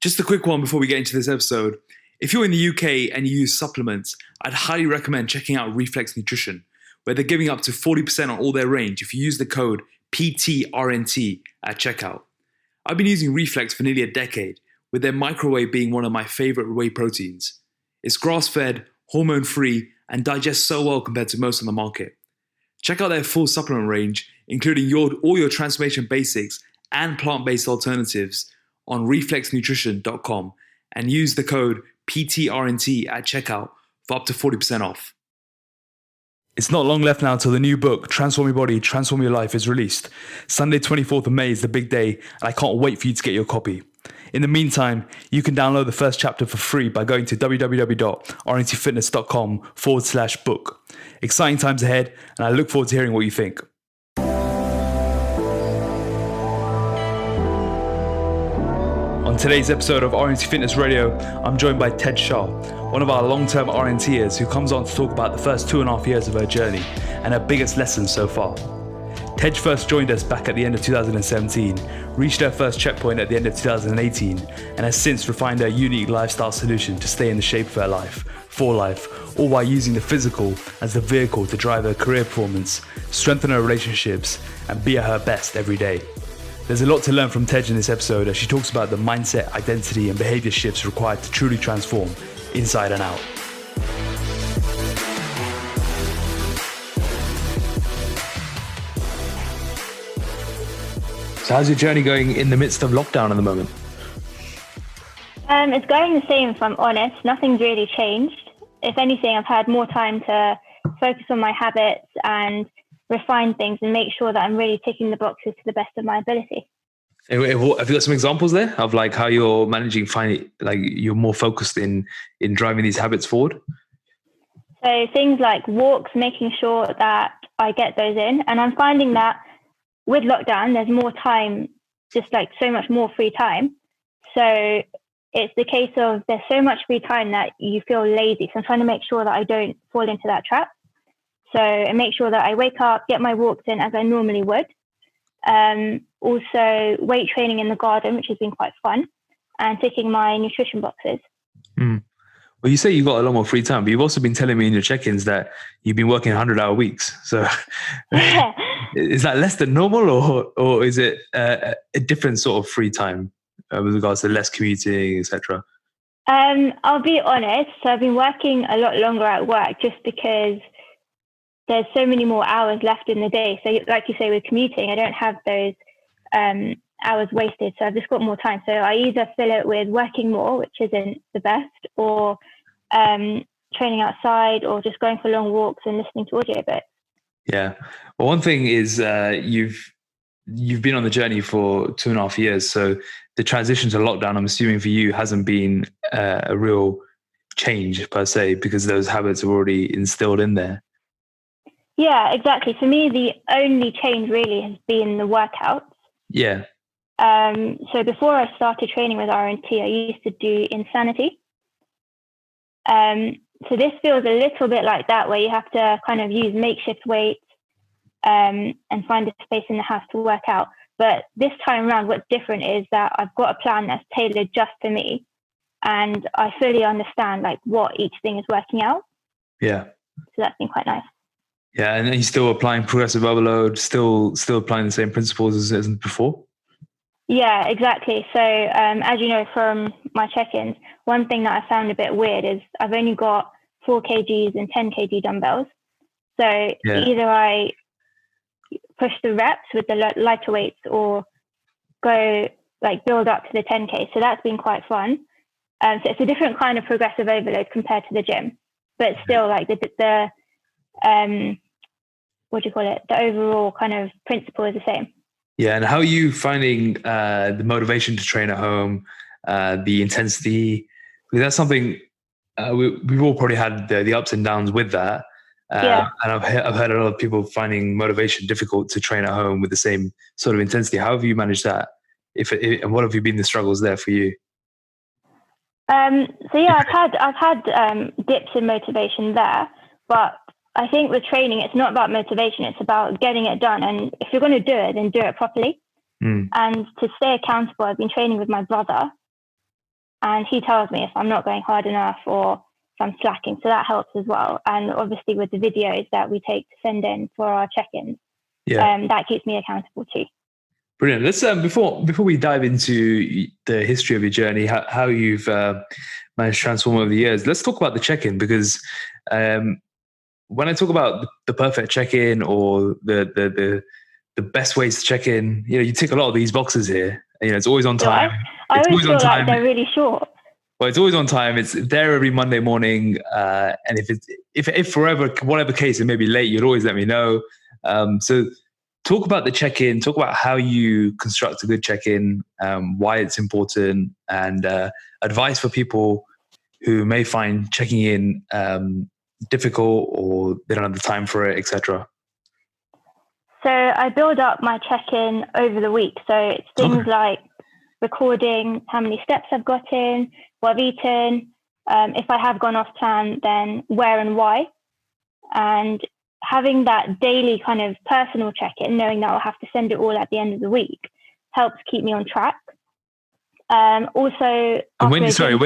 Just a quick one before we get into this episode. If you're in the UK and you use supplements, I'd highly recommend checking out Reflex Nutrition, where they're giving up to 40% on all their range if you use the code PTRNT at checkout. I've been using Reflex for nearly a decade, with their microwave being one of my favorite whey proteins. It's grass-fed, hormone-free, and digests so well compared to most on the market. Check out their full supplement range, including all your transformation basics and plant-based alternatives on reflexnutrition.com and use the code PTRNT at checkout for up to 40% off. It's not long left now till the new book, Transform Your Body, Transform Your Life, is released. Sunday, 24th of May is the big day, and I can't wait for you to get your copy. In the meantime, you can download the first chapter for free by going to www.rntfitness.com/book. Exciting times ahead, and I look forward to hearing what you think. On today's episode of RNT Fitness Radio, I'm joined by Tej Shah, one of our long-term RNT'ers who comes on to talk about the first 2.5 years of her journey and her biggest lessons so far. Tej first joined us back at the end of 2017, reached her first checkpoint at the end of 2018, and has since refined her unique lifestyle solution to stay in the shape of her life, for life, all while using the physical as the vehicle to drive her career performance, strengthen her relationships, and be at her best every day. There's a lot to learn from Tej in this episode as she talks about the mindset, identity, and behavior shifts required to truly transform inside and out. So how's your journey going in the midst of lockdown at the moment? It's going the same, if I'm honest. Nothing's really changed. If anything, I've had more time to focus on my habits and refine things and make sure that I'm really ticking the boxes to the best of my ability. Have you got some examples there of like how you're managing you're more focused in driving these habits forward? So things like walks, making sure that I get those in. And I'm finding that with lockdown, there's more time, just like so much more free time. So it's the case of there's so much free time that you feel lazy. So I'm trying to make sure that I don't fall into that trap. So I make sure that I wake up, get my walks in as I normally would. Also weight training in the garden, which has been quite fun, and ticking my nutrition boxes. Well, you say you've got a lot more free time, but you've also been telling me in your check-ins that you've been working 100-hour weeks. So Yeah. Is that less than normal or is it a different sort of free time with regards to less commuting, etc.? I'll be honest. So I've been working a lot longer at work just because there's so many more hours left in the day. So like you say, with commuting, I don't have those hours wasted. So I've just got more time. So I either fill it with working more, which isn't the best, or training outside, or just going for long walks and listening to audio books. Yeah. Well, one thing is you've been on the journey for 2.5 years. So the transition to lockdown, I'm assuming for you, hasn't been a real change per se, because those habits are already instilled in there. Yeah, exactly. For me, the only change really has been the workouts. Yeah. So before I started training with RNT, I used to do Insanity. So this feels a little bit like that, where you have to kind of use makeshift weights and find a space in the house to work out. But this time around, what's different is that I've got a plan that's tailored just for me, and I fully understand like what each thing is working out. Yeah. So that's been quite nice. Yeah, and you're still applying progressive overload, still applying the same principles as before? Yeah, exactly. So as you know from my check-ins, one thing that I found a bit weird is I've only got 4 kgs and 10 kg dumbbells. So either I push the reps with the lighter weights or go like build up to the 10K. So that's been quite fun. So it's a different kind of progressive overload compared to the gym, but still like the the overall kind of principle is the same. Yeah. And how are you finding the motivation to train at home, the intensity? Because that's something we've all probably had the ups and downs with that. And I've heard a lot of people finding motivation difficult to train at home with the same sort of intensity. How have you managed that? And what have been the struggles there for you? So yeah, I've had dips in motivation there, but I think with training, it's not about motivation. It's about getting it done. And if you're going to do it, then do it properly. And to stay accountable, I've been training with my brother. and he tells me if I'm not going hard enough or if I'm slacking. So that helps as well. And obviously with the videos that we take to send in for our check-ins, that keeps me accountable too. Brilliant. Let's before we dive into the history of your journey, how you've managed to transform over the years, let's talk about the check-in, because when I talk about the perfect check-in or the best ways to check in, you tick a lot of these boxes here. It's always on time. I always feel like they're really short. Well, it's always on time. It's there every Monday morning, and if forever, whatever case it may be late, you'd always let me know. So talk about the check-in. Talk about how you construct a good check-in, why it's important, and advice for people who may find checking in difficult or they don't have the time for it, etc. So I build up my check-in over the week. So it's things like recording how many steps I've gotten, what I've eaten. If I have gone off plan, then where and why. And having that daily kind of personal check-in, knowing that I'll have to send it all at the end of the week, helps keep me on track. Also, and when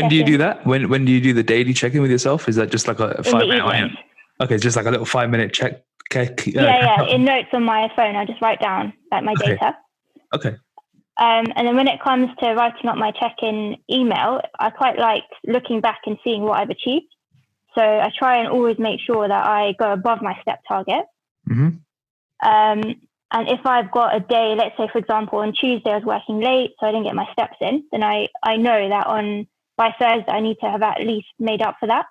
do you do that? When do you do the daily check-in with yourself? Is that just like a 5-minute one? Okay, just like a little 5-minute check. In notes on my phone, I just write down like my data. Okay. And then when it comes to writing up my check-in email, I quite like looking back and seeing what I've achieved. So I try and always make sure that I go above my step target. Mm-hmm. And if I've got a day, let's say, for example, on Tuesday I was working late, so I didn't get my steps in, then I know that by Thursday I need to have at least made up for that.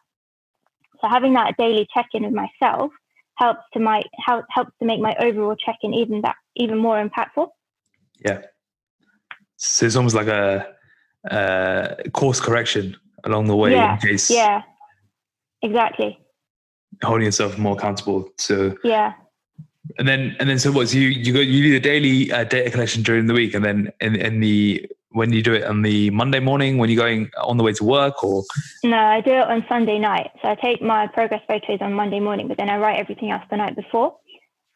So having that daily check-in with myself helps to make my overall check-in even more impactful. Yeah. So it's almost like a course correction along the way in case. Yeah. Exactly. Holding yourself more accountable. So and then so what? So you do the daily data collection during the week, and then when you do it on the Monday morning when you're going on the way to work, or? No, I do it on Sunday night. So I take my progress photos on Monday morning, but then I write everything else the night before.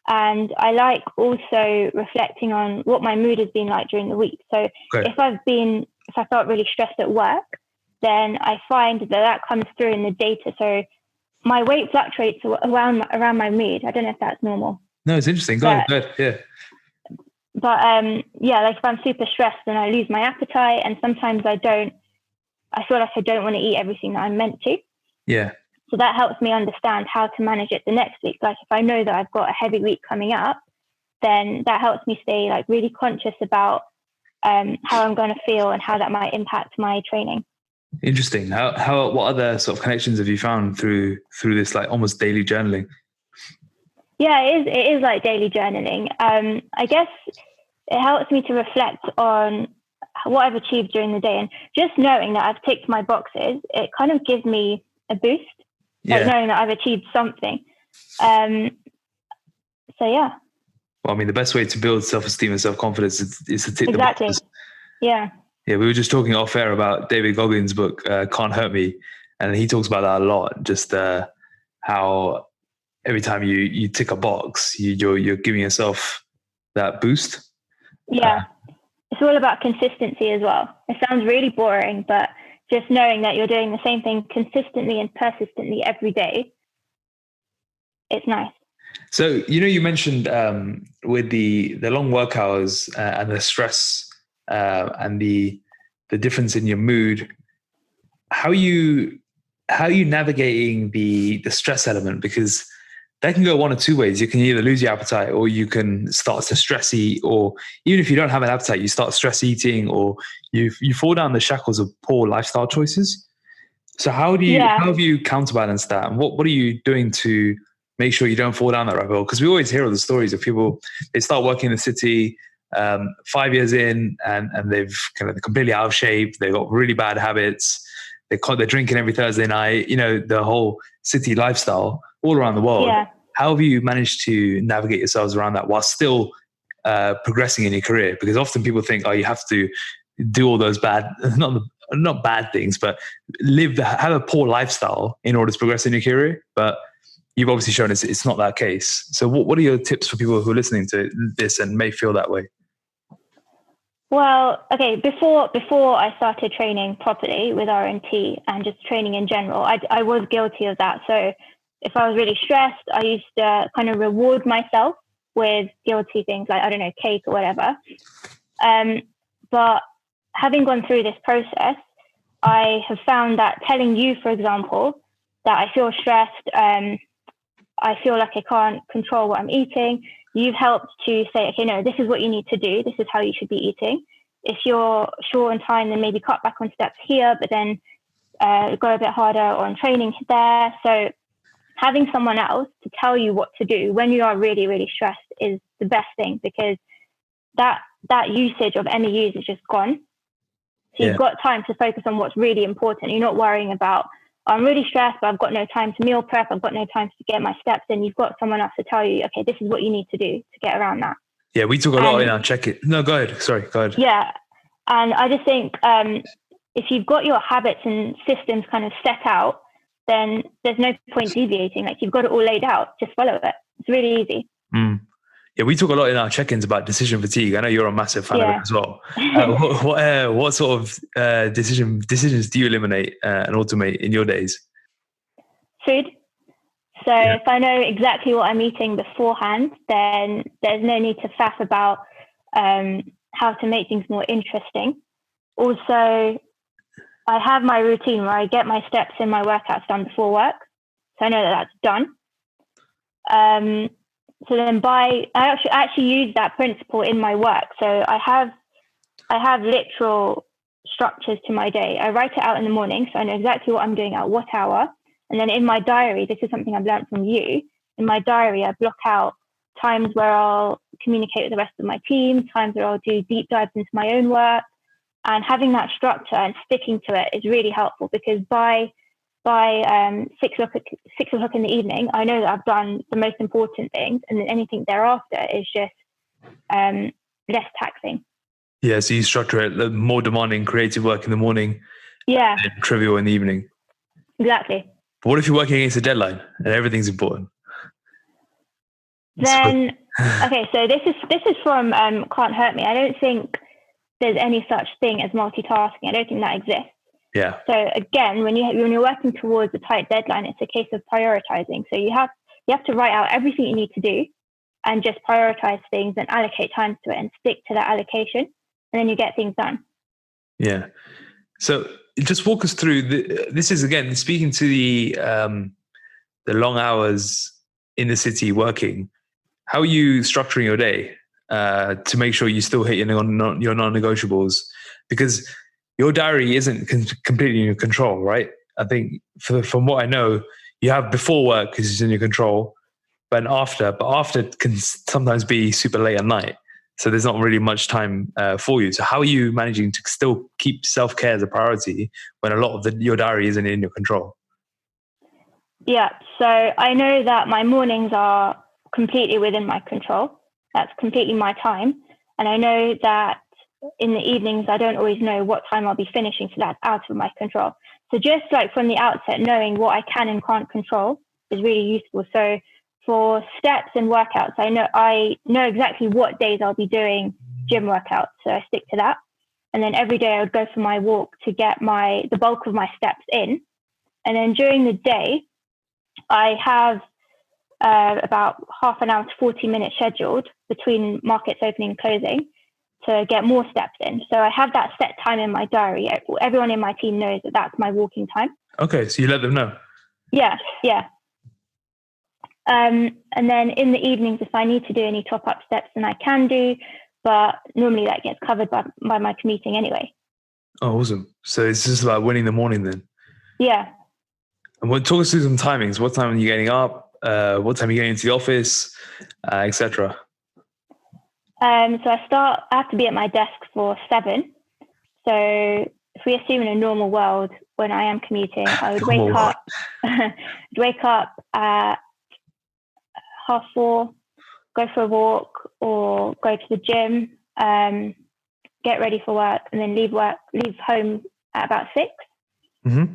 And I like also reflecting on what my mood has been like during the week. So if I felt really stressed at work, then I find that comes through in the data. So my weight fluctuates around my mood. I don't know if that's normal. No, it's interesting. Go ahead. Yeah. But like if I'm super stressed, then I lose my appetite, and sometimes I feel like I don't want to eat everything that I'm meant to. Yeah. So that helps me understand how to manage it the next week. Like if I know that I've got a heavy week coming up, then that helps me stay like really conscious about how I'm going to feel and how that might impact my training. Interesting. What other sort of connections have you found through this like almost daily journaling? Yeah, it is like daily journaling. I guess it helps me to reflect on what I've achieved during the day, and just knowing that I've ticked my boxes, it kind of gives me a boost. Like knowing that I've achieved something. So yeah. Well, I mean, the best way to build self-esteem and self-confidence is to tick the boxes. Yeah. Yeah, we were just talking off air about David Goggins' book, Can't Hurt Me. And he talks about that a lot. Just how every time you tick a box, you're giving yourself that boost. Yeah. It's all about consistency as well. It sounds really boring, but just knowing that you're doing the same thing consistently and persistently every day, it's nice. So, you mentioned with the long work hours and the stress and the difference in your mood, how are you navigating the stress element? Because that can go one of two ways. You can either lose your appetite, or you can start to stress eat, or even if you don't have an appetite, you start stress eating, or you fall down the shackles of poor lifestyle choices. So how have you counterbalanced that? And what are you doing to make sure you don't fall down that rabbit hole? Because we always hear all the stories of people, they start working in the city 5 years in, and they're completely out of shape. They've got really bad habits. They're drinking every Thursday night, the whole city lifestyle all around the world. Yeah. How have you managed to navigate yourselves around that while still progressing in your career? Because often people think, you have to do all those not bad things, but have a poor lifestyle in order to progress in your career. But you've obviously shown it's not that case. So what are your tips for people who are listening to this and may feel that way? Well, okay, before I started training properly with RNT and just training in general, I was guilty of that. So if I was really stressed, I used to kind of reward myself with guilty things like, I don't know, cake or whatever. But having gone through this process, I have found that telling you, for example, that I feel stressed, I feel like I can't control what I'm eating, you've helped to say, okay, no, this is what you need to do. This is how you should be eating. If you're short on time, then maybe cut back on steps here, but then go a bit harder on training there. So having someone else to tell you what to do when you are really, really stressed is the best thing, because that usage of MEUs is just gone. So you've got time to focus on what's really important. You're not worrying about, I'm really stressed, but I've got no time to meal prep. I've got no time to get my steps in. You've got someone else to tell you, okay, this is what you need to do to get around that. Yeah, we talk a lot in our check-in. No, go ahead. Sorry, go ahead. Yeah. And I just think if you've got your habits and systems kind of set out, then there's no point deviating. Like, you've got it all laid out. Just follow it. It's really easy. Yeah, we talk a lot in our check-ins about decision fatigue. I know you're a massive fan of it as well. What sort of decisions do you eliminate and automate in your days? Food. So if I know exactly what I'm eating beforehand, then there's no need to faff about how to make things more interesting. Also, I have my routine where I get my steps in, my workouts done before work. So I know that that's done. So then I actually use that principle in my work. So I have literal structures to my day. I write it out in the morning, so I know exactly what I'm doing at what hour. And then in my diary, this is something I've learned from you. In my diary, I block out times where I'll communicate with the rest of my team, times where I'll do deep dives into my own work. And having that structure and sticking to it is really helpful, because by 6 o'clock in the evening, I know that I've done the most important things, and then anything thereafter is just less taxing. Yeah, so you structure it, more demanding creative work in the morning, and trivial in the evening. Exactly. But what if you're working against a deadline and everything's important? Then okay, so this is from Can't Hurt Me. I don't think there's any such thing as multitasking. I don't think that exists. Yeah. So again, when you're working towards a tight deadline, it's a case of prioritizing. So you have to write out everything you need to do and just prioritize things and allocate time to it and stick to that allocation, and then you get things done. Yeah. So just walk us through this is, again, speaking to the long hours in the city working. How are you structuring your day to make sure you still hit your non-negotiables? Because your diary isn't completely in your control, right? I think from what I know, you have before work is in your control, but after can sometimes be super late at night. So there's not really much time for you. So how are you managing to still keep self-care as a priority when a lot of your diary isn't in your control? Yeah, so I know that my mornings are completely within my control. That's completely my time. And I know that in the evenings, I don't always know what time I'll be finishing, so that's out of my control. So just like from the outset, knowing what I can and can't control is really useful. So for steps and workouts, I know exactly what days I'll be doing gym workouts, so I stick to that. And then every day I would go for my walk to get the bulk of my steps in. And then during the day, I have about half an hour to 40 minutes scheduled between markets opening and closing to get more steps in. So I have that set time in my diary. Everyone in my team knows that that's my walking time. Okay, so you let them know. Yeah. And then in the evenings, if I need to do any top-up steps, then I can do, but normally that gets covered by my commuting anyway. Oh, awesome. So it's just about winning the morning then? Yeah. And talk us through some timings. What time are you getting up? What time are you getting into the office, etc.? So I have to be at my desk for 7. So if we assume in a normal world, when I am commuting, I would wake up at 4:30, go for a walk or go to the gym, get ready for work, and then leave home at about 6. Mm-hmm.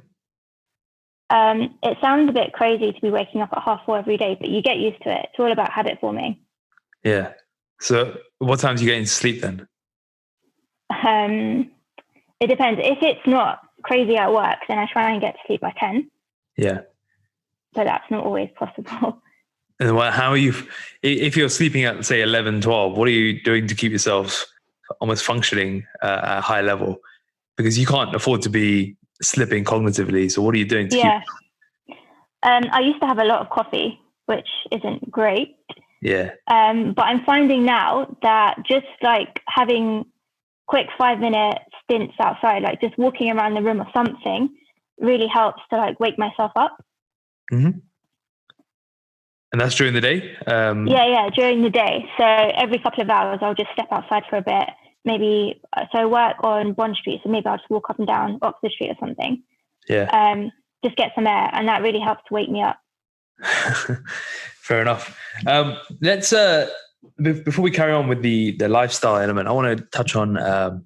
It sounds a bit crazy to be waking up at 4:30 every day, but you get used to it. It's all about habit forming. Yeah. So what time do you get into sleep then? It depends. If it's not crazy at work, then I try and get to sleep by 10. Yeah. But that's not always possible. And how are you, if you're sleeping at, say, 11, 12, what are you doing to keep yourself almost functioning at a high level? Because you can't afford to be slipping cognitively. So what are you doing to keep? I used to have a lot of coffee, which isn't great. Yeah. But I'm finding now that just like having quick 5-minute stints outside, like just walking around the room or something, really helps to like wake myself up. Mm-hmm. And that's during the day? Yeah, during the day. So every couple of hours, I'll just step outside for a bit. Maybe, so I work on Bond Street, so maybe I'll just walk up and down Oxford Street or something. Yeah. Just get some air, and that really helps to wake me up. Fair enough. Let's before we carry on with the lifestyle element, I want to touch on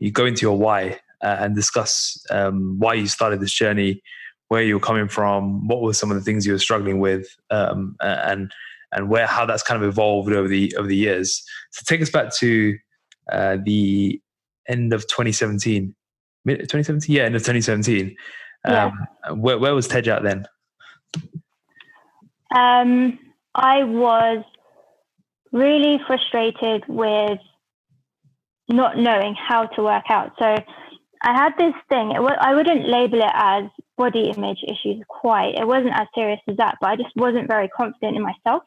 you go into your why and discuss why you started this journey, where you're coming from, what were some of the things you were struggling with, and how that's kind of evolved over the years. So take us back to the end of 2017. 2017, yeah, end of 2017. Where was Tej at then? I was really frustrated with not knowing how to work out. So I had this thing, I wouldn't label it as body image issues quite. It wasn't as serious as that, but I just wasn't very confident in myself.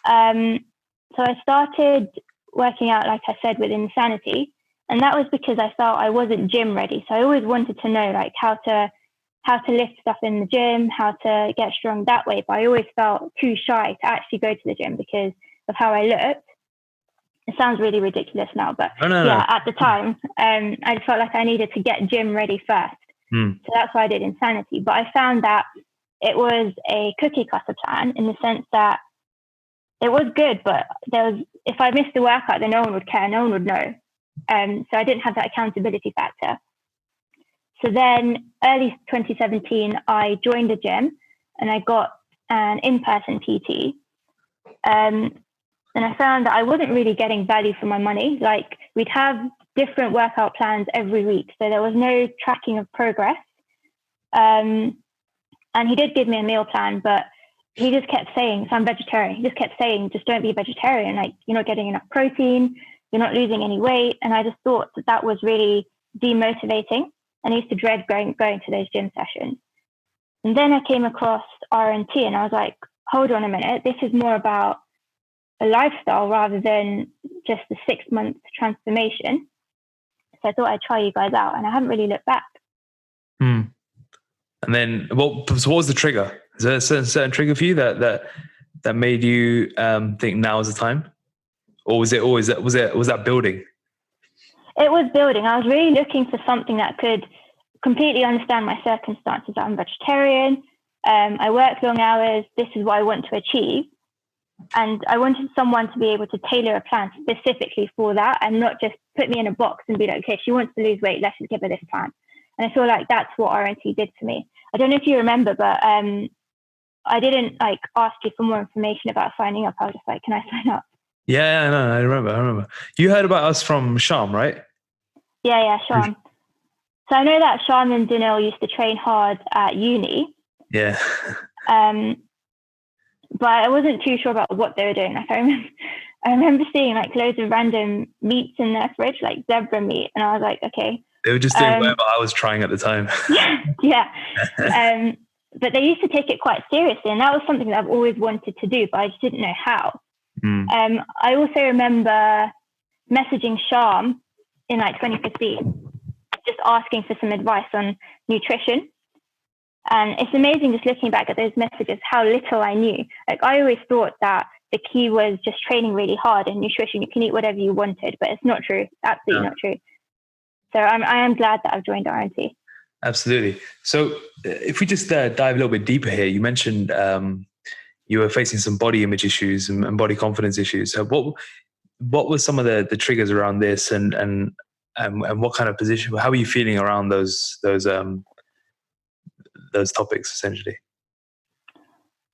So I started working out, like I said, with Insanity. And that was because I felt I wasn't gym ready. So I always wanted to know like how to lift stuff in the gym, how to get strong that way. But I always felt too shy to actually go to the gym because of how I looked. It sounds really ridiculous now, but at the time, I just felt like I needed to get gym ready first. So that's why I did Insanity. But I found that it was a cookie cutter plan in the sense that it was good, but if I missed the workout, then no one would care, no one would know. So I didn't have that accountability factor. So then early 2017, I joined a gym and I got an in-person PT. And I found that I wasn't really getting value for my money. Like we'd have different workout plans every week. So there was no tracking of progress. And he did give me a meal plan, but he just kept saying, so I'm vegetarian. He just kept saying, just don't be vegetarian. Like you're not getting enough protein. You're not losing any weight. And I just thought that was really demotivating. And I used to dread going to those gym sessions. And then I came across RNT and I was like, hold on a minute. This is more about a lifestyle rather than just a 6-month transformation. So I thought I'd try you guys out and I haven't really looked back. And then what was the trigger? Is there a certain trigger for you that made you think now is the time? Or was it always was that building? It was building. I was really looking for something that could completely understand my circumstances. I'm vegetarian. I work long hours. This is what I want to achieve. And I wanted someone to be able to tailor a plan specifically for that and not just put me in a box and be like, okay, she wants to lose weight. Let's just give her this plan. And I feel like that's what RNT did for me. I don't know if you remember, but I didn't like ask you for more information about signing up. I was just like, can I sign up? Yeah, no, I remember. You heard about us from Sham, right? Yeah, Sham. So I know that Sham and Danil used to train hard at uni. Yeah. But I wasn't too sure about what they were doing. Like I remember seeing like loads of random meats in their fridge, like zebra meat, and I was like, okay. They were just doing whatever I was trying at the time. Yeah. But they used to take it quite seriously, and that was something that I've always wanted to do, but I just didn't know how. I also remember messaging Sham in like 2015, just asking for some advice on nutrition. And it's amazing just looking back at those messages, how little I knew. Like I always thought that the key was just training really hard and nutrition. You can eat whatever you wanted, but it's not true. Absolutely not true. So I am glad that I've joined RNT. Absolutely. So if we just dive a little bit deeper here, you mentioned you were facing some body image issues and body confidence issues. So what were some of the triggers around this and what kind of position, how were you feeling around those topics essentially?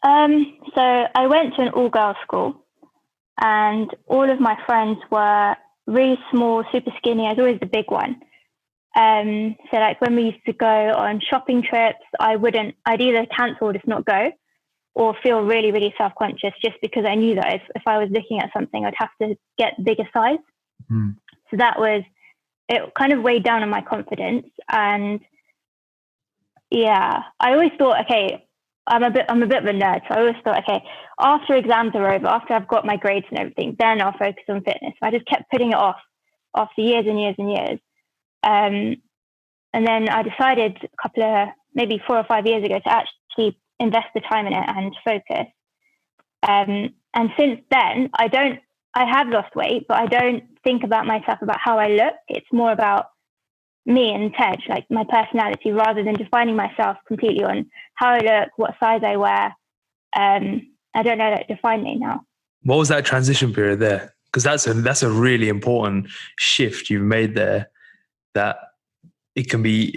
So I went to an all-girls school and all of my friends were really small, super skinny. I was always the big one. So like when we used to go on shopping trips, I'd either cancel or just not go, or feel really, really self-conscious just because I knew that if I was looking at something, I'd have to get bigger size. Mm. So it kind of weighed down on my confidence. And yeah, I always thought, okay, I'm a bit of a nerd. So I always thought, okay, after exams are over, after I've got my grades and everything, then I'll focus on fitness. I just kept putting it off after years and years and years. And then I decided maybe 4 or 5 years ago to actually invest the time in it and focus. And since then, I have lost weight, but I don't think about myself about how I look. It's more about me and Tej, like my personality, rather than defining myself completely on how I look, what size I wear. I don't know that define me now. What was that transition period there? Because that's a really important shift you've made there. That can be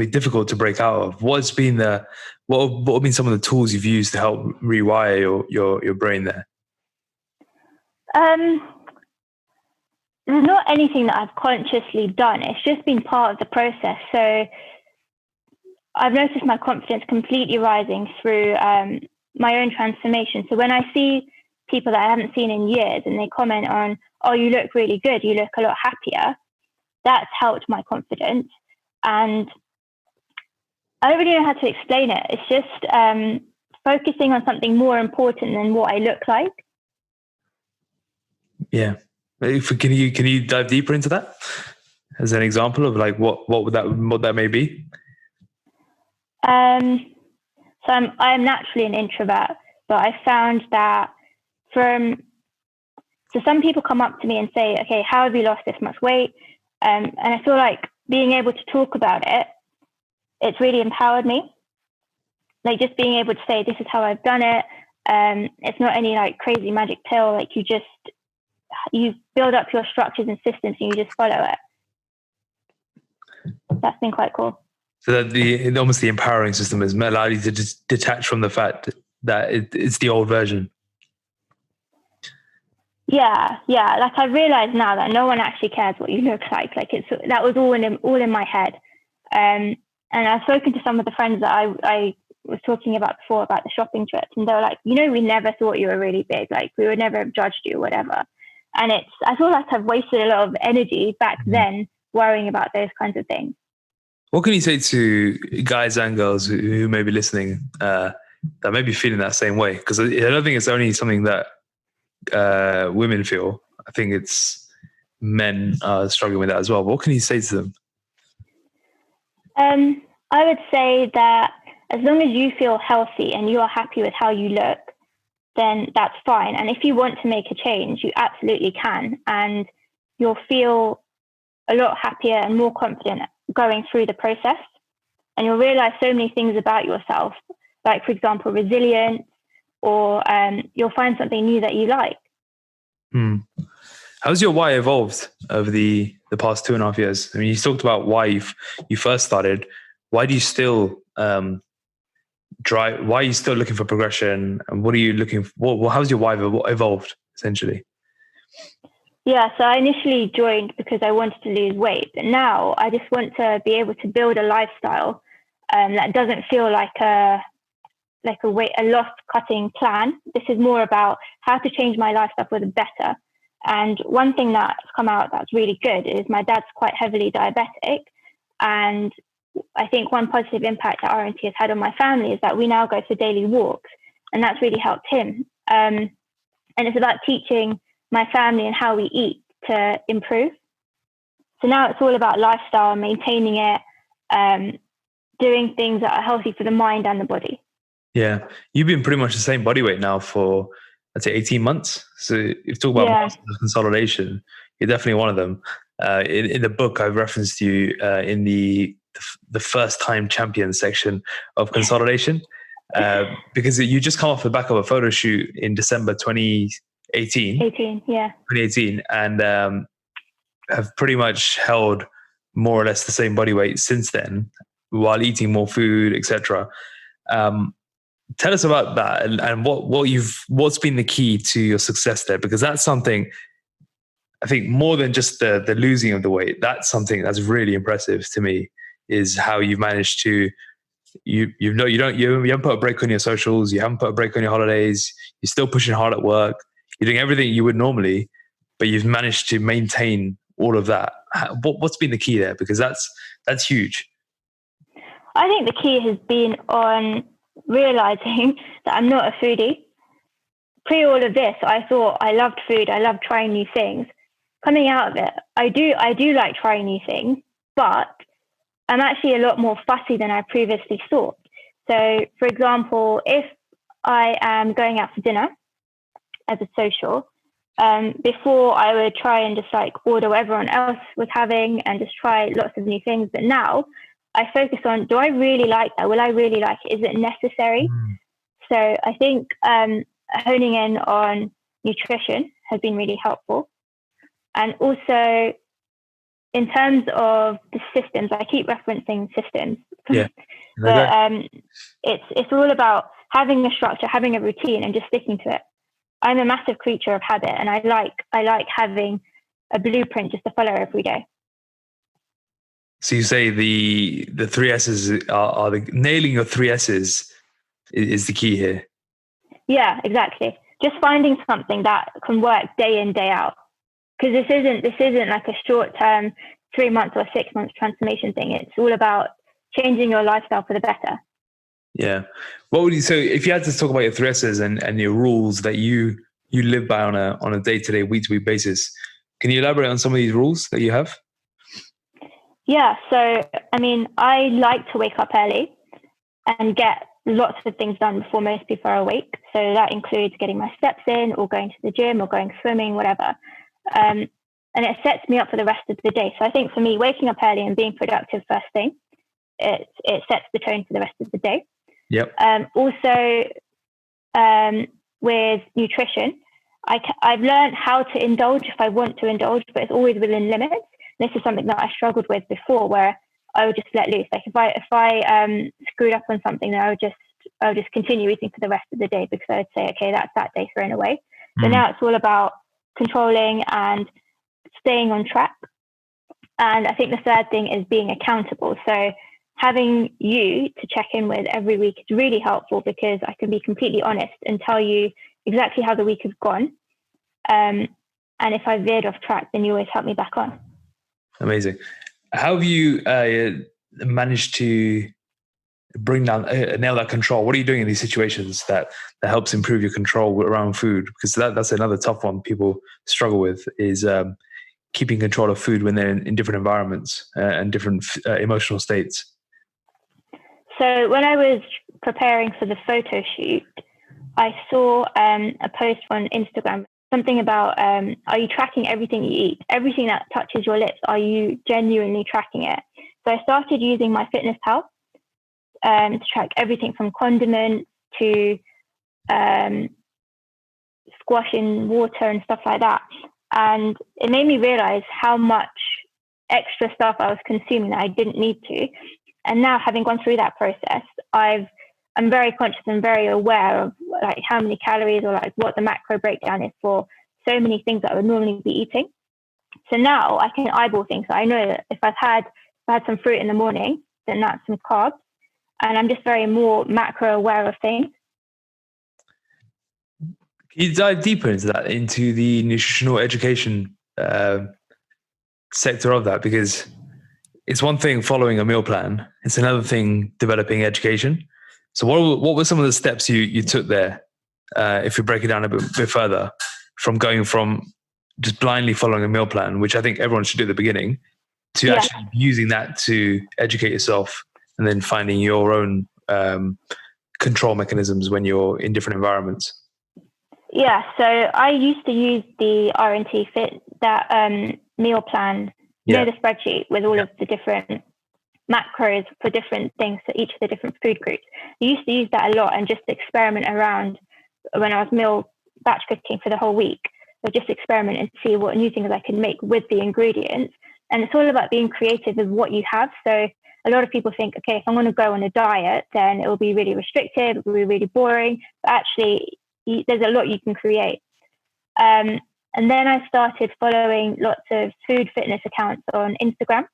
difficult to break out of. What have been some of the tools you've used to help rewire your brain there? There's not anything that I've consciously done. It's just been part of the process. So I've noticed my confidence completely rising through my own transformation. So when I see people that I haven't seen in years and they comment on, oh, you look really good, you look a lot happier, that's helped my confidence. And I don't really know how to explain it. It's just focusing on something more important than what I look like. Yeah. Can you dive deeper into that as an example of like what that may be? So I'm naturally an introvert, but I found that so some people come up to me and say, okay, how have you lost this much weight? And I feel like being able to talk about it's really empowered me. Like just being able to say, this is how I've done it. It's not any like crazy magic pill. Like you build up your structures and systems and you just follow it. That's been quite cool. So that almost the empowering system has allowed you to just detach from the fact that it's the old version. Yeah. Like I realize now that no one actually cares what you look like. Like that was all in my head. And I've spoken to some of the friends that I was talking about before about the shopping trips, and they were like, we never thought you were really big. Like we would never have judged you, whatever. And I feel like I've wasted a lot of energy back then worrying about those kinds of things. What can you say to guys and girls who may be listening that may be feeling that same way? Because I don't think it's only something that women feel. I think it's men struggling with that as well. But what can you say to them? I would say that as long as you feel healthy and you are happy with how you look, then that's fine. And if you want to make a change, you absolutely can. And you'll feel a lot happier and more confident going through the process. And you'll realize so many things about yourself, like, for example, resilience, or you'll find something new that you like. How's your why evolved over the past 2.5 years? I mean, you talked about why you first started. Why do you still why are you still looking for progression, and what are you looking for? How's your why evolved essentially? Yeah, so I initially joined because I wanted to lose weight, but now I just want to be able to build a lifestyle that doesn't feel like a lost cutting plan. This is more about how to change my lifestyle for the better. And one thing that's come out that's really good is my dad's quite heavily diabetic, and I think one positive impact that RNT has had on my family is that we now go for daily walks, and that's really helped him. And it's about teaching my family and how we eat to improve. So now it's all about lifestyle, maintaining it, doing things that are healthy for the mind and the body. Yeah. You've been pretty much the same body weight now for, I'd say, 18 months. So if you talk about masters of consolidation, you're definitely one of them. In the book, I've referenced you in the first time champion section of Consolidation, because you just come off the back of a photo shoot in December 2018. 2018, and have pretty much held more or less the same body weight since then, while eating more food, etc. Tell us about that, and what's been the key to your success there, because that's something I think more than just the losing of the weight, that's something that's really impressive to me, is how you've managed to, you haven't put a break on your socials, you haven't put a break on your holidays, you're still pushing hard at work, you're doing everything you would normally, but you've managed to maintain all of that. What's been the key there? Because that's huge. I think the key has been on realizing that I'm not a foodie. Pre all of this, I thought I loved food, I loved trying new things. Coming out of it, I do like trying new things, but I'm actually a lot more fussy than I previously thought. So, for example, if I am going out for dinner as a social, before I would try and just like order what everyone else was having and just try lots of new things. But now I focus on, do I really like that? Will I really like it? Is it necessary? So I think honing in on nutrition has been really helpful. And also, in terms of the systems, I keep referencing systems. Yeah. But it's all about having a structure, having a routine, and just sticking to it. I'm a massive creature of habit, and I like having a blueprint just to follow every day. So you say the three S's are the nailing your three S's is the key here. Yeah, exactly. Just finding something that can work day in, day out. Because this isn't like a short term 3 months or 6 months transformation thing. It's all about changing your lifestyle for the better. Yeah. What would you, so if you had to talk about your three S's and your rules that you live by on a day-to-day, week-to-week basis, can you elaborate on some of these rules that you have? Yeah. So, I mean, I like to wake up early and get lots of things done before most people are awake. So that includes getting my steps in, or going to the gym, or going swimming, whatever. And it sets me up for the rest of the day. So I think for me, waking up early and being productive first thing, it sets the tone for the rest of the day. Yep. Also, with nutrition, I've learned how to indulge if I want to indulge, but it's always within limits. This is something that I struggled with before, where I would just let loose. Like if I screwed up on something, then I would just continue eating for the rest of the day, because I would say, okay, that's that day thrown away. But now it's all about controlling and staying on track. And I think the third thing is being accountable. So having you to check in with every week is really helpful, because I can be completely honest and tell you exactly how the week has gone. And if I veered off track, then you always help me back on. Amazing. How have you managed to bring down, nail that control? What are you doing in these situations that helps improve your control around food? Because that's another tough one people struggle with, is keeping control of food when they're in different environments and different emotional states. So when I was preparing for the photo shoot, I saw a post on Instagram, something about, are you tracking everything you eat? Everything that touches your lips, are you genuinely tracking it? So I started using my Fitness Pal to track everything from condiments to squash in water and stuff like that. And it made me realize how much extra stuff I was consuming that I didn't need to. And now, having gone through that process, I'm very conscious and very aware of like how many calories, or like what the macro breakdown is for so many things that I would normally be eating. So now I can eyeball things. So I know that if I've had some fruit in the morning, then that's some carbs. And I'm just very more macro aware of things. Can you dive deeper into that, into the nutritional education sector of that? Because it's one thing following a meal plan, it's another thing developing education. So what were some of the steps you took there, if you break it down a bit further, from going from just blindly following a meal plan, which I think everyone should do at the beginning, to actually using that to educate yourself, and then finding your own control mechanisms when you're in different environments? Yeah, so I used to use the RNT Fit, that meal plan, you know, the spreadsheet with all of the different macros for different things for each of the different food groups. I used to use that a lot and just experiment around when I was meal batch cooking for the whole week. So just experiment and see what new things I could make with the ingredients. And it's all about being creative with what you have. So a lot of people think, okay, if I'm going to go on a diet, then it will be really restricted, it will be really boring. But actually, there's a lot you can create. And And then I started following lots of food fitness accounts on Instagram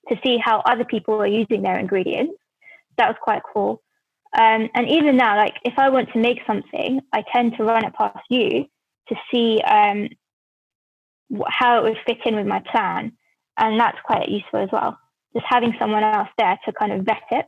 to see how other people are using their ingredients. That was quite cool. And even now, like if I want to make something, I tend to run it past you to see how it would fit in with my plan. And that's quite useful as well. Just having someone else there to kind of vet it.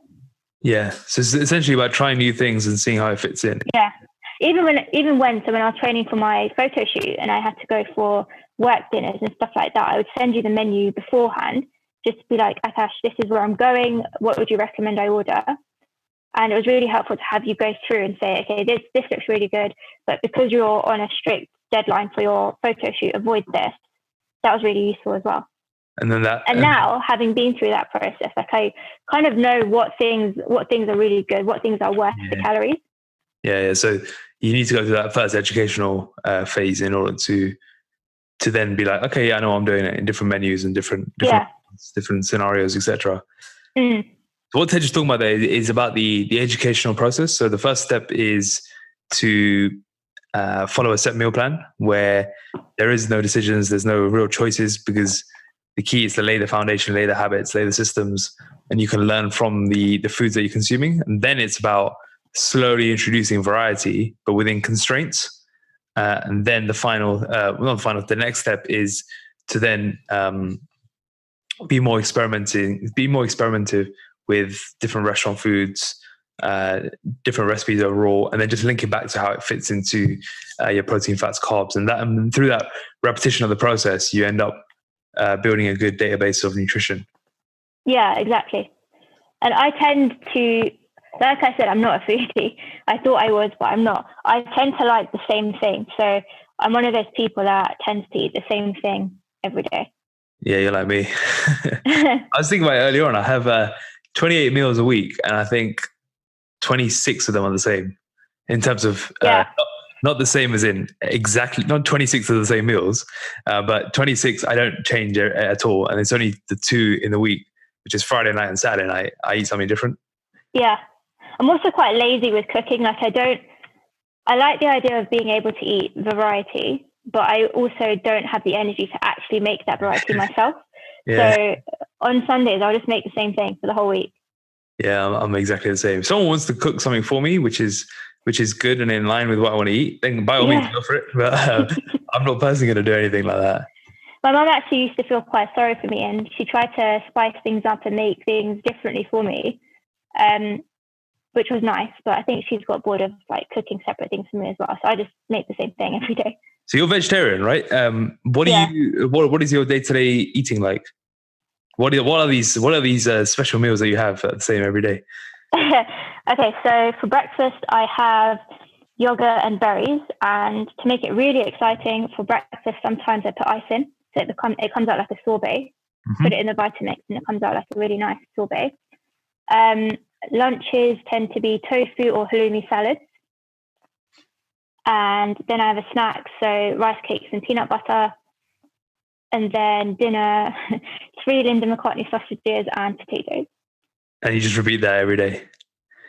Yeah. So it's essentially about trying new things and seeing how it fits in. Yeah. Even when I was training for my photo shoot and I had to go for work dinners and stuff like that, I would send you the menu beforehand just to be like, Akash, this is where I'm going. What would you recommend I order? And it was really helpful to have you go through and say, okay, this looks really good, but because you're on a strict deadline for your photo shoot, avoid this. That was really useful as well. And then now, having been through that process, like I kind of know what things are really good, what things are worth the calories. Yeah. So you need to go through that first educational phase in order to then be like, okay, yeah, I know I'm doing it in different menus and different scenarios, etc. So what Tej is talking about there is about the educational process. So the first step is to follow a set meal plan where there is no decisions, there's no real choices, because the key is to lay the foundation, lay the habits, lay the systems, and you can learn from the foods that you're consuming. And then it's about slowly introducing variety, but within constraints. And then the next step is to then be more experimentative with different restaurant foods, different recipes overall, and then just link it back to how it fits into your protein, fats, carbs. And through that repetition of the process, you end up building a good database of nutrition. Yeah, exactly. And I tend to, like I said, I'm not a foodie. I thought I was, but I'm not. I tend to like the same thing. So I'm one of those people that tends to eat the same thing every day. Yeah, you're like me. I was thinking about it earlier on. I have 28 meals a week, and I think 26 of them are the same in terms of not the same as in exactly, not 26 of the same meals, but 26 I don't change at all. And it's only the 2 in the week, which is Friday night and Saturday night. I eat something different. Yeah. I'm also quite lazy with cooking. Like I like the idea of being able to eat variety, but I also don't have the energy to actually make that variety myself. Yeah. So on Sundays, I'll just make the same thing for the whole week. Yeah, I'm exactly the same. If someone wants to cook something for me, which is good and in line with what I want to eat, then by all means go for it. But I'm not personally going to do anything like that. My mum actually used to feel quite sorry for me, and she tried to spice things up and make things differently for me, which was nice. But I think she's got bored of like cooking separate things for me as well. So I just make the same thing every day. So you're vegetarian, right? What is your day-to-day eating like? What are these special meals that you have the same every day? Okay, so for breakfast I have yogurt and berries, and to make it really exciting for breakfast, sometimes I put ice in, so it comes out like a sorbet. Put it in the Vitamix, and it comes out like a really nice sorbet. Lunches tend to be tofu or halloumi salads, and then I have a snack, so rice cakes and peanut butter. And then dinner, 3 Linda McCartney sausages and potatoes. And you just repeat that every day?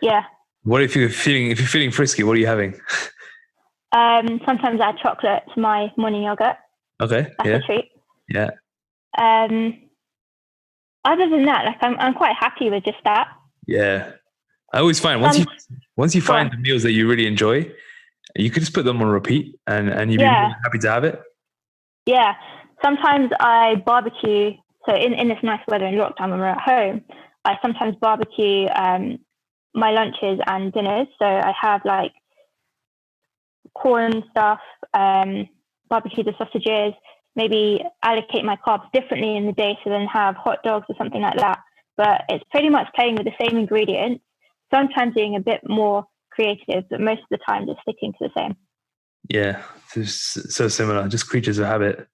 Yeah. What if you're feeling frisky? What are you having? Sometimes I add chocolate to my morning yogurt. Okay. That's a treat. Yeah. Other than that, like I'm quite happy with just that. Yeah. I always find once you find the meals that you really enjoy, you can just put them on repeat and you'd be really happy to have it. Yeah. Sometimes I barbecue. So in this nice weather in lockdown when we're at home, I sometimes barbecue my lunches and dinners. So I have like corn stuff, barbecue the sausages, maybe allocate my carbs differently in the day, so then have hot dogs or something like that. But it's pretty much playing with the same ingredients, sometimes being a bit more creative, but most of the time just sticking to the same. Yeah, it's so similar, just creatures of habit.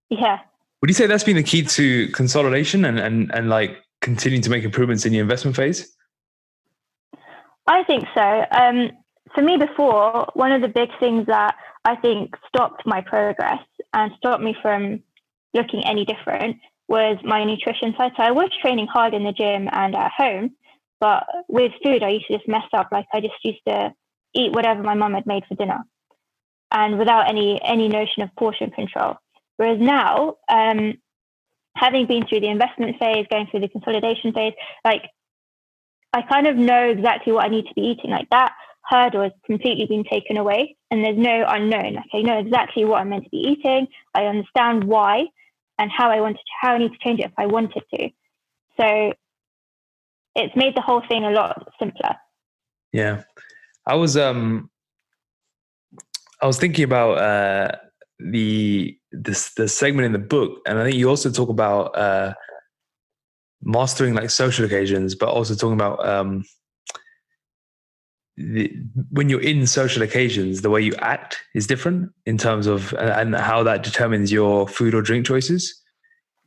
Yeah. Would you say that's been the key to consolidation and like continuing to make improvements in your investment phase? I think so. For me before, one of the big things that I think stopped my progress and stopped me from looking any different was my nutrition side. So I was training hard in the gym and at home, but with food, I used to just mess up. Like I just used to eat whatever my mum had made for dinner. and without any notion of portion control. Whereas now, having been through the investment phase, going through the consolidation phase, like I kind of know exactly what I need to be eating. Like that hurdle has completely been taken away, and there's no unknown. Like I know exactly what I'm meant to be eating. I understand why and how I need to change it if I wanted to. So it's made the whole thing a lot simpler. Yeah, I was thinking about the segment in the book, and I think you also talk about mastering like social occasions, but also talking about when you're in social occasions, the way you act is different in terms of and how that determines your food or drink choices.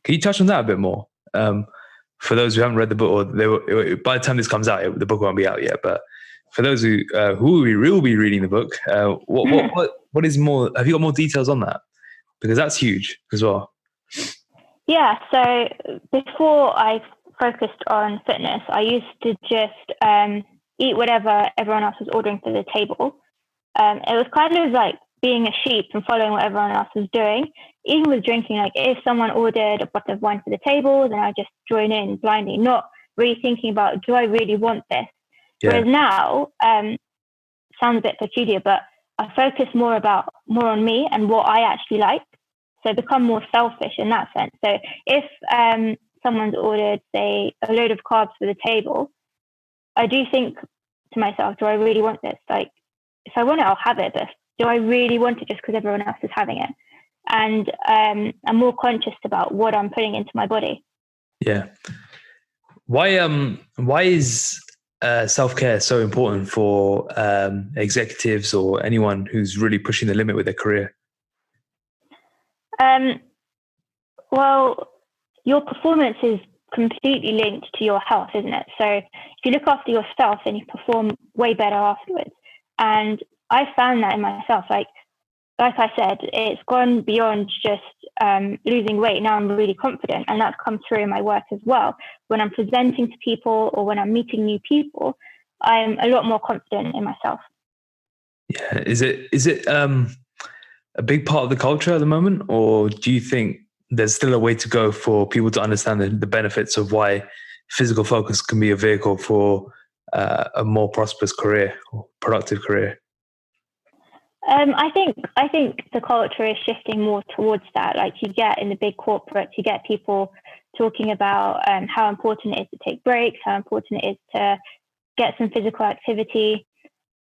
Can you touch on that a bit more? For those who haven't read the book, or by the time this comes out, the book won't be out yet. But for those who will be reading the book, what is more? Have you got more details on that? Because that's huge as well. Yeah. So before I focused on fitness, I used to just eat whatever everyone else was ordering for the table. It was kind of like being a sheep and following what everyone else was doing. Even with drinking, like if someone ordered a bottle of wine for the table, then I just join in blindly, not really thinking about, do I really want this? Yeah. Whereas now, sounds a bit peculiar, but I focus more on me and what I actually like. So become more selfish in that sense. So if someone's ordered, say, a load of carbs for the table, I do think to myself, do I really want this? Like, if I want it, I'll have it, but do I really want it just because everyone else is having it? And I'm more conscious about what I'm putting into my body. Yeah. Why is self-care so important for executives or anyone who's really pushing the limit with their career? Well, your performance is completely linked to your health, isn't it? So if you look after yourself, then you perform way better afterwards. And I found that in myself. Like I said, it's gone beyond just losing weight. Now I'm really confident, and that's come through in my work as well. When I'm presenting to people or when I'm meeting new people, I'm a lot more confident in myself. Yeah. Is it a big part of the culture at the moment, or do you think there's still a way to go for people to understand the benefits of why physical focus can be a vehicle for a more prosperous career or productive career? I think the culture is shifting more towards that. Like you get in the big corporates, you get people talking about how important it is to take breaks, how important it is to get some physical activity.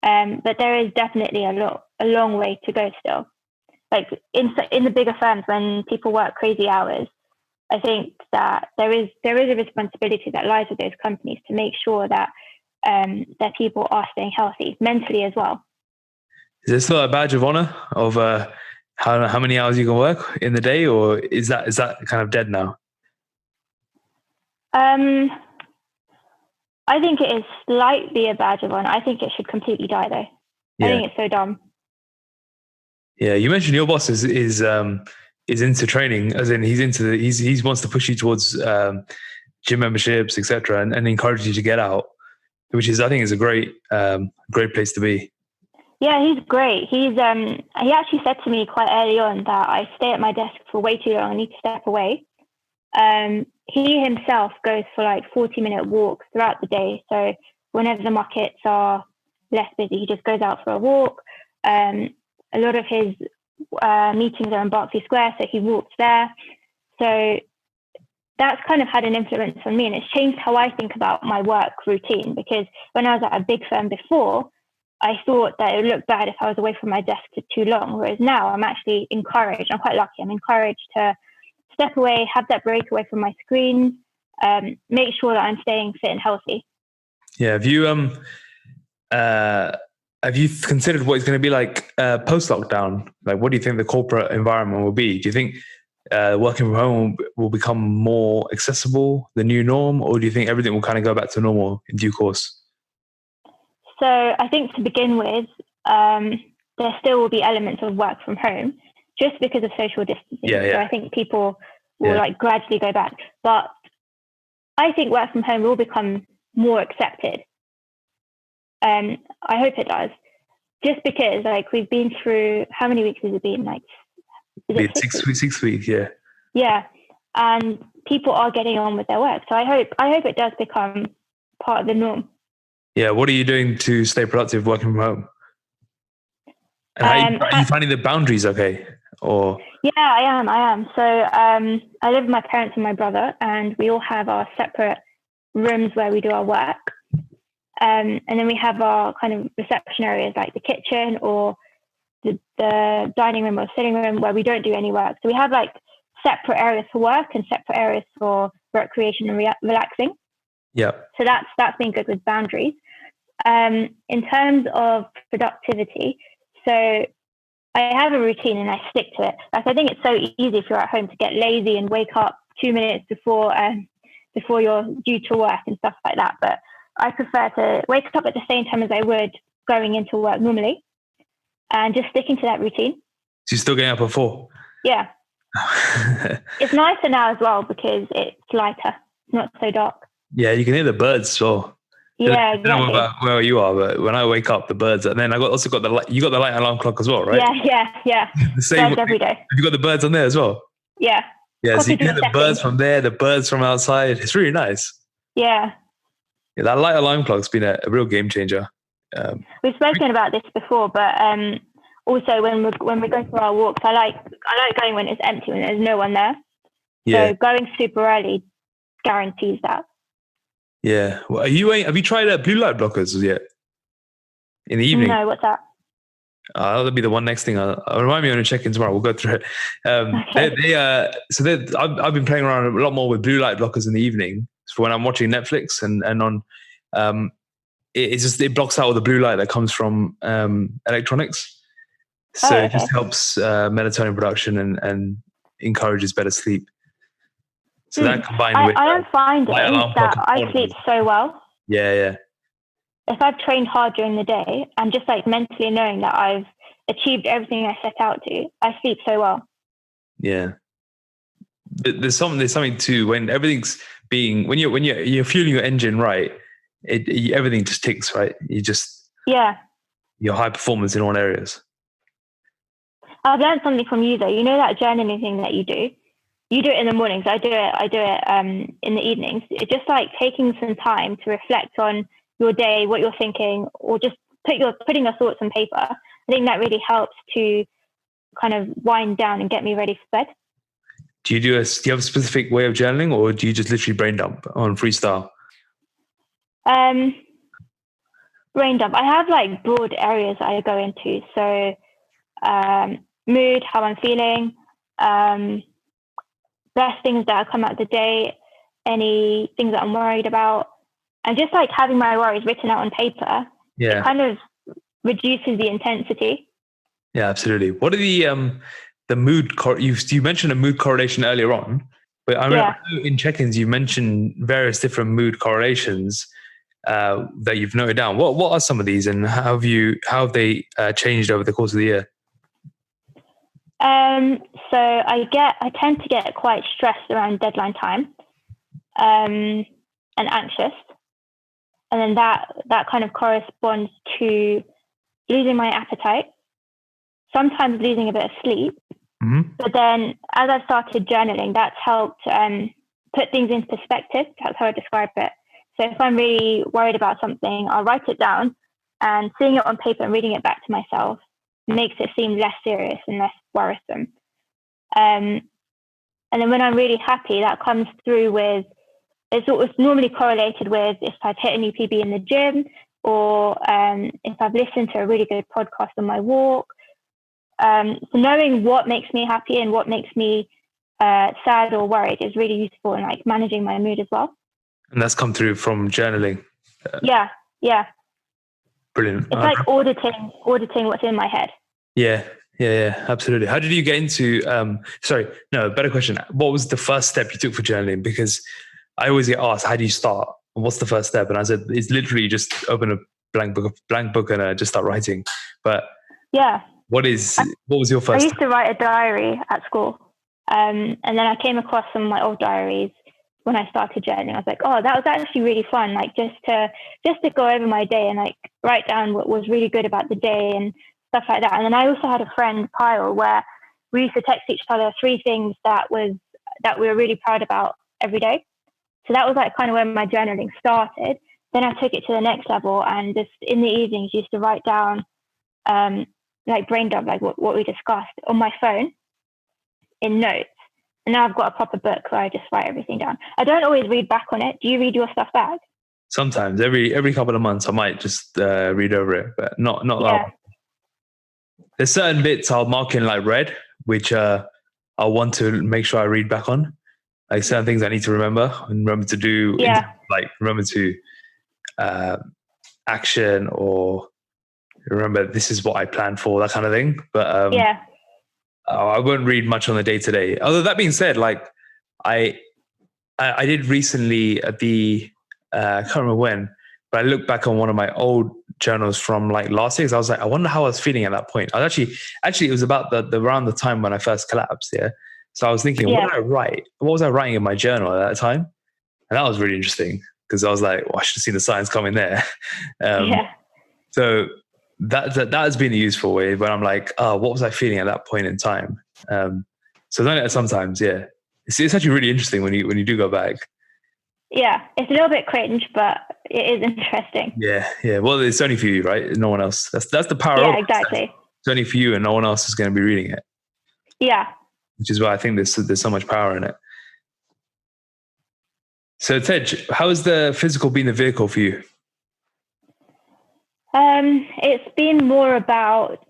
But there is definitely a long way to go still. Like in the bigger firms, when people work crazy hours, I think that there is a responsibility that lies with those companies to make sure that that people are staying healthy mentally as well. Is there still a badge of honor of how many hours you can work in the day, or is that kind of dead now? I think it is slightly a badge of honor. I think it should completely die, though. Yeah. I think it's so dumb. Yeah, you mentioned your boss is into training, as in he wants to push you towards gym memberships, etc., and encourage you to get out, which I think is a great place to be. Yeah, he's great. He actually said to me quite early on that I stay at my desk for way too long. I need to step away. He himself goes for like 40-minute walks throughout the day. So whenever the markets are less busy, he just goes out for a walk. A lot of his meetings are in Berkeley Square, so he walks there. So that's kind of had an influence on me, and it's changed how I think about my work routine, because when I was at a big firm before, I thought that it would look bad if I was away from my desk for too long, whereas now I'm actually encouraged. I'm quite lucky. I'm encouraged to step away, have that break away from my screen, make sure that I'm staying fit and healthy. Yeah. Have you considered what it's going to be like post-lockdown? Like, what do you think the corporate environment will be? Do you think working from home will become more accessible, the new norm, or do you think everything will kind of go back to normal in due course? So I think to begin with, there still will be elements of work from home just because of social distancing. Yeah. So I think people will like gradually go back. But I think work from home will become more accepted. I hope it does. just because like we've been through, how many weeks has it been? Like, is it 6 weeks? 6 weeks, yeah. Yeah. And people are getting on with their work. So I hope it does become part of the norm. Yeah. What are you doing to stay productive working from home? And are you finding the boundaries okay? Or yeah, I am. So I live with my parents and my brother, and we all have our separate rooms where we do our work. And then we have our kind of reception areas like the kitchen or the dining room or sitting room where we don't do any work. So we have like separate areas for work and separate areas for recreation and relaxing. Yeah. So that's been good with boundaries. In terms of productivity, so I have a routine and I stick to it. Like I think it's so easy if you're at home to get lazy and wake up 2 minutes before you're due to work and stuff like that. But I prefer to wake up at the same time as I would going into work normally, and just sticking to that routine. So you're still getting up at 4? Yeah. It's nicer now as well because it's lighter. It's not so dark. Yeah, you can hear the birds as well. Yeah, exactly. I don't know about where you are, but when I wake up, the birds, and then also got the light. You got the light alarm clock as well, right? Yeah. The same birds every day. Have you got the birds on there as well? Yeah. Yeah, so you can hear the birds from there, the birds from outside. It's really nice. Yeah. Yeah, that light alarm clock's been a real game changer. We've spoken about this before, but also when we're going for our walks, I like going when it's empty, when there's no one there. Yeah. So going super early guarantees that. Yeah. Well, have you tried blue light blockers yet? In the evening? No, what's that? That'll be the one next thing. I'll remind me on a check-in tomorrow. We'll go through it. Okay. I've been playing around a lot more with blue light blockers in the evening. So when I'm watching Netflix and on, it blocks out all the blue light that comes from electronics. So it just helps melatonin production and encourages better sleep. So that combined with... I am finding that I sleep so well. Yeah. If I've trained hard during the day, I'm just like mentally knowing that I've achieved everything I set out to, I sleep so well. Yeah. There's something too, when everything's when you're fueling your engine right, everything just ticks, right? Your high performance in all areas. I've learned something from you though. You know that journaling thing that you do? You do it in the mornings. I do it in the evenings. It's just like taking some time to reflect on your day, what you're thinking, or just putting your thoughts on paper. I think that really helps to kind of wind down and get me ready for bed. Do you have a specific way of journaling, or do you just literally brain dump on freestyle? Brain dump. I have like broad areas I go into. So mood, how I'm feeling, best things that have come out of the day, any things that I'm worried about, and just like having my worries written out on paper. Yeah, it kind of reduces the intensity. Yeah, absolutely. What are the mood? You mentioned a mood correlation earlier on, but I remember in check-ins you mentioned various different mood correlations that you've noted down. What are some of these, and how have they changed over the course of the year? So I tend to get quite stressed around deadline time, and anxious, and then that kind of corresponds to losing my appetite, sometimes losing a bit of sleep. Mm-hmm. But then as I've started journaling, that's helped put things into perspective. That's how I describe it. So if I'm really worried about something, I'll write it down, and seeing it on paper and reading it back to myself makes it seem less serious and less worrisome. And then when I'm really happy, that comes through with, it's normally correlated with if I've hit a new PB in the gym, or if I've listened to a really good podcast on my walk. So knowing what makes me happy and what makes me sad or worried is really useful in like managing my mood as well. And that's come through from journaling. Yeah. Brilliant. It's like auditing what's in my head. Yeah, absolutely. How did you get into, better question. What was the first step you took for journaling? Because I always get asked, how do you start? What's the first step? And I said, it's literally just open a blank book and just start writing. But yeah. What was your first? I used to write a diary at school. And then I came across some of my old diaries when I started journaling. I was like, oh, that was actually really fun. Like just to go over my day and like write down what was really good about the day and stuff like that. And then I also had a friend, Kyle, where we used to text each other 3 things that we were really proud about every day. So that was like kind of when my journaling started. Then I took it to the next level, and just in the evenings used to write down like brain dump, like what we discussed on my phone in notes. And now I've got a proper book where I just write everything down. I don't always read back on it. Do you read your stuff back? Sometimes, every couple of months, I might just read over it, but not that. There's certain bits I'll mark in like red, which I want to make sure I read back on. Like certain things I need to remember to do. Yeah. Like remember to action, or remember this is what I planned for, that kind of thing. But I won't read much on the day to day. Although that being said, like I did recently at the I can't remember when, but I looked back on one of my old journals from like last year. Because I was like, I wonder how I was feeling at that point. I was actually it was about the around the time when I first collapsed. Yeah. So I was thinking, what did I write? What was I writing in my journal at that time? And that was really interesting, because I was like, I should have seen the signs coming there. So that has been a useful way when I'm like, what was I feeling at that point in time? So then sometimes, it's actually really interesting when you do go back. Yeah, it's a little bit cringe, but it is interesting. Yeah. Well, it's only for you, right? No one else. That's the power. Yeah, exactly. It's only for you, and no one else is going to be reading it. Yeah. Which is why I think there's so much power in it. So Tej, how has the physical been the vehicle for you? It's been more about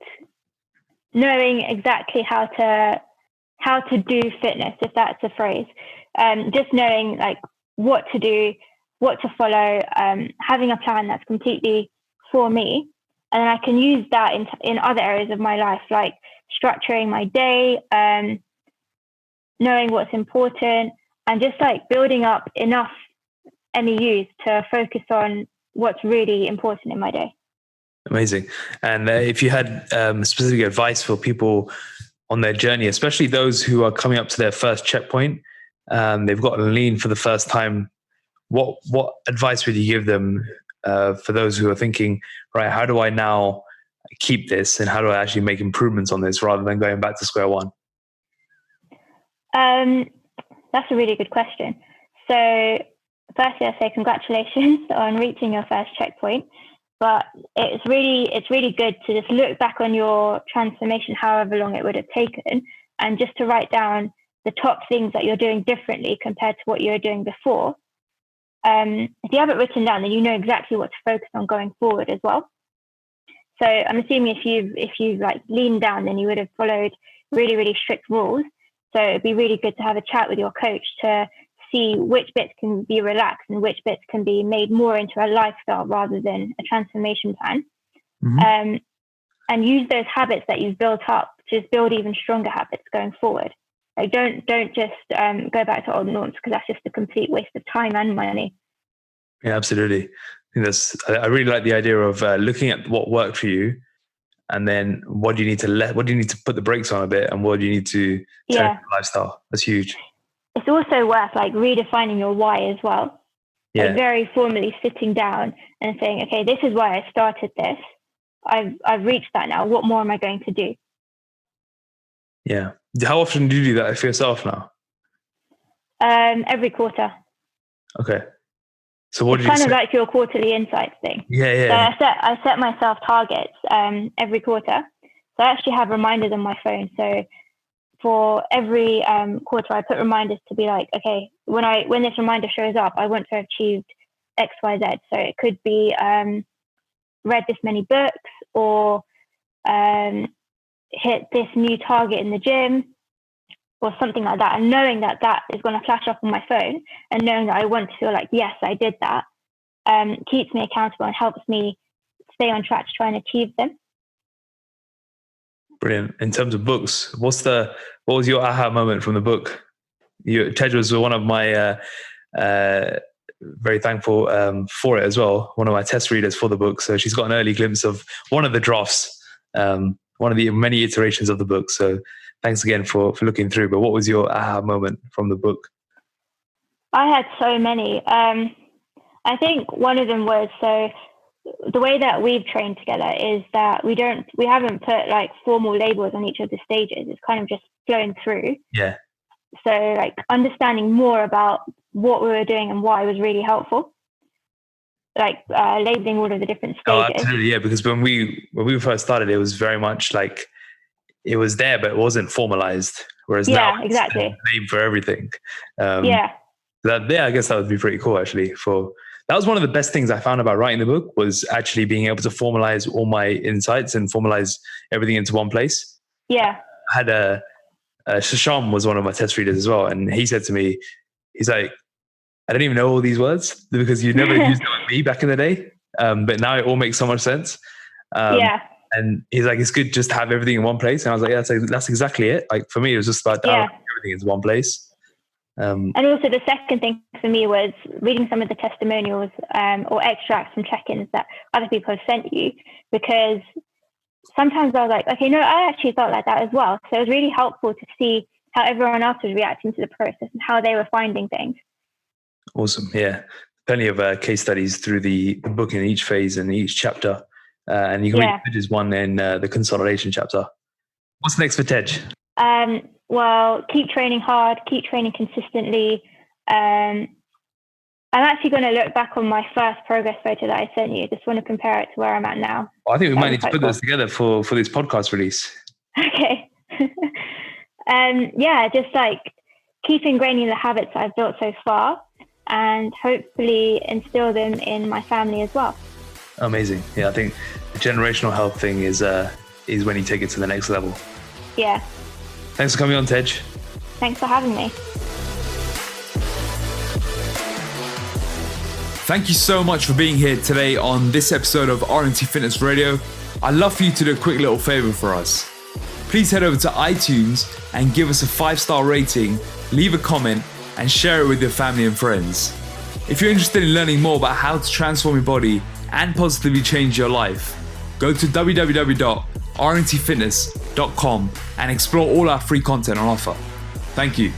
knowing exactly how to do fitness, if that's a phrase. Just knowing like what to do, what to follow, having a plan that's completely for me. And then I can use that in other areas of my life, like structuring my day, knowing what's important, and just like building up enough MEUs to focus on what's really important in my day. Amazing. And if you had specific advice for people on their journey, especially those who are coming up to their first checkpoint, they've got lean for the first time, what advice would you give them for those who are thinking, right, how do I now keep this, and how do I actually make improvements on this rather than going back to square one? That's a really good question. So firstly, I say congratulations on reaching your first checkpoint. But it's really good to just look back on your transformation, however long it would have taken, and just to write down the top things that you're doing differently compared to what you were doing before. If you have it written down, then you know exactly what to focus on going forward as well. So I'm assuming if you've like leaned down, then you would have followed really, really strict rules. So it'd be really good to have a chat with your coach to see which bits can be relaxed and which bits can be made more into a lifestyle rather than a transformation plan. Mm-hmm. And use those habits that you've built up to just build even stronger habits going forward. Like don't just go back to old norms, because that's just a complete waste of time and money. Yeah, absolutely. I really like the idea of looking at what worked for you, and then what do you need to put the brakes on a bit, and what do you need to turn into lifestyle. That's huge. It's also worth like redefining your why as well. Yeah. Like very formally sitting down and saying, okay, this is why I started this. I've reached that now. What more am I going to do? Yeah. How often do you do that for yourself now? Every quarter. Okay. So what do you kind of like your quarterly insights thing. Yeah. So I set myself targets every quarter. So I actually have reminders on my phone. So for every quarter, I put reminders to be like, okay, when this reminder shows up, I want to have achieved X, Y, Z. So it could be read this many books, or hit this new target in the gym, or something like that. And knowing that is going to flash up on my phone, and knowing that I want to feel like, yes, I did that, keeps me accountable and helps me stay on track to try and achieve them. Brilliant. In terms of books, what was your aha moment from the book? Tej was one of my very thankful for it as well. One of my test readers for the book, so she's got an early glimpse of one of the drafts, one of the many iterations of the book. So thanks again for looking through. But what was your aha moment from the book? I had so many. I think one of them was, so the way that we've trained together is that we haven't put like formal labels on each of the stages. It's kind of just flown through. Yeah. So like understanding more about what we were doing and why was really helpful. Like labeling all of the different stages. Oh, absolutely, yeah. Because when we first started, it was very much like it was there, but it wasn't formalized. Whereas now, it's exactly, a name for everything. Yeah, I guess that would be pretty cool. Actually, that was one of the best things I found about writing the book was actually being able to formalize all my insights and formalize everything into one place. Yeah, I had Shasham was one of my test readers as well, and he said to me, he's like, I don't even know all these words because you never used them with me back in the day. But now it all makes so much sense. And he's like, it's good just to have everything in one place. And I was like, yeah, that's exactly it. Like for me, it was just about everything into one place. And also the second thing for me was reading some of the testimonials or extracts from check-ins that other people have sent you, because sometimes I was like, okay, no, I actually felt like that as well. So it was really helpful to see how everyone else was reacting to the process and how they were finding things. Awesome. Yeah. Plenty of case studies through the book in each phase and each chapter. And you can read Tej's one in the Consolidation chapter. What's next for Tej? Well, keep training hard, keep training consistently. I'm actually going to look back on my first progress photo that I sent you. Just want to compare it to where I'm at now. Well, I think we might need to put those together for this podcast release. Okay. Just like keep ingraining the habits I've built so far and hopefully instill them in my family as well. Amazing. Yeah, I think the generational health thing is when you take it to the next level. Yeah. Thanks for coming on, Tej. Thanks for having me. Thank you so much for being here today on this episode of RNT Fitness Radio. I'd love for you to do a quick little favor for us. Please head over to iTunes and give us a 5-star rating, leave a comment, and share it with your family and friends. If you're interested in learning more about how to transform your body and positively change your life, go to www.rntfitness.com and explore all our free content on offer. Thank you.